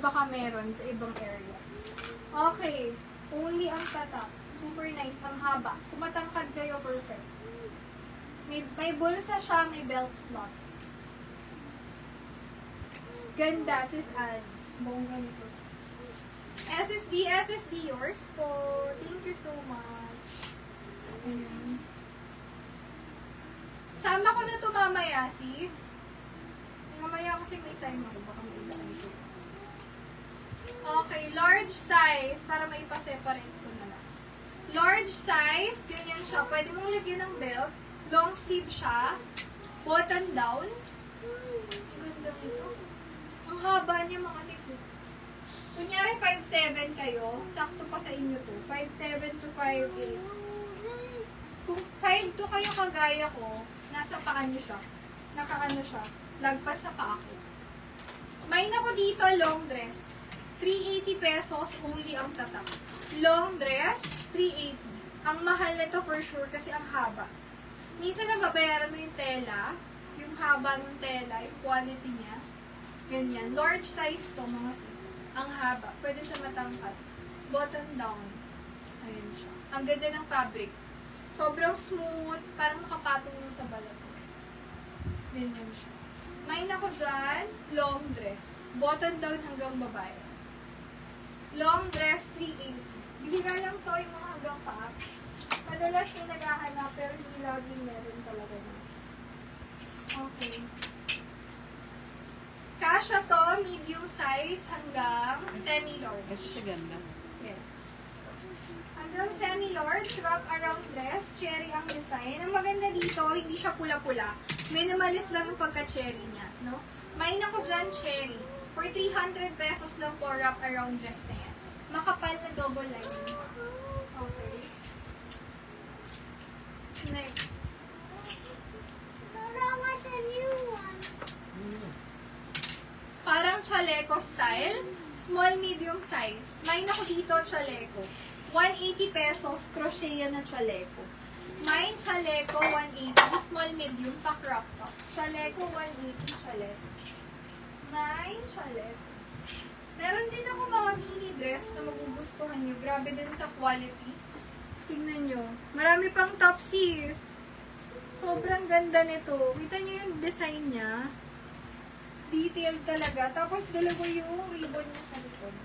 baka meron sa ibang area. Okay. Only ang tatak. Super nice. Ang haba. Kung matangkad kayo, perfect. May bulsa siya, may belt slot. Ganda, sis Ann. Bongga nito, sis. SSD yours po. Thank you so much. Sama ko na ito mamaya, sis. Mamaya kasi may time ako. Baka may daan ko. Okay, large size. Para maipa-separate ko na lang. Large size. Ganyan siya. Pwede mong lagyan ng belt. Long sleeve siya. Button down. Ganda nito. Ang haba niya mga sis. Kunyari 5'7" kayo. Sakto pa sa inyo to. 5'7" to 5'8". Kung 5'2" kayo kagaya ko, nasa paan nyo siya. Nakaano siya. Lagpas sa paa ko. May na ko dito long dress. 380 pesos only ang tatak. Long dress, 380. Ang mahal nito for sure kasi ang haba. Minsan nababayaran mo yung tela, yung haba ng tela, yung quality niya. Ganyan. Large size to mga sis. Ang haba. Pwede sa matangkad. Button down. Ayan siya. Ang ganda ng fabric. Sobrang smooth. Parang nakapatong lang sa balat. Ganyan siya. May na ko dyan, long dress. Button down hanggang babae. Long dress, 380. Bihira lang to yung mga hanggang paa. Madalas yung naghahanap, pero hindi laging meron talaga na. Okay. Kasha to, medium size hanggang semi-large. Kasi siya ganda. Yes. Hanggang semi-large, wrap around dress, cherry ang design. Ang maganda dito, hindi siya pula-pula. Minimalist lang yung pagka-cherry niya, no? May na ko dyan, cherry. For 300 pesos lang po, wrap around dress na yan. Makapal na double lining. Okay. Next. Parang chaleco style. Small, medium size. May na ko dito, chaleco. 180 pesos, crochet yan na chaleco. May chaleco, 180. Small, medium, pa-crop top. Chaleco, 180, chaleco. May chaleco. Meron din ako mga mini dress na magugustuhan nyo. Grabe din sa quality. Tingnan nyo. Marami pang top sis. Sobrang ganda nito. Kita nyo yung design niya. Detailed talaga. Tapos dalawa yung ribbon niya sa likod.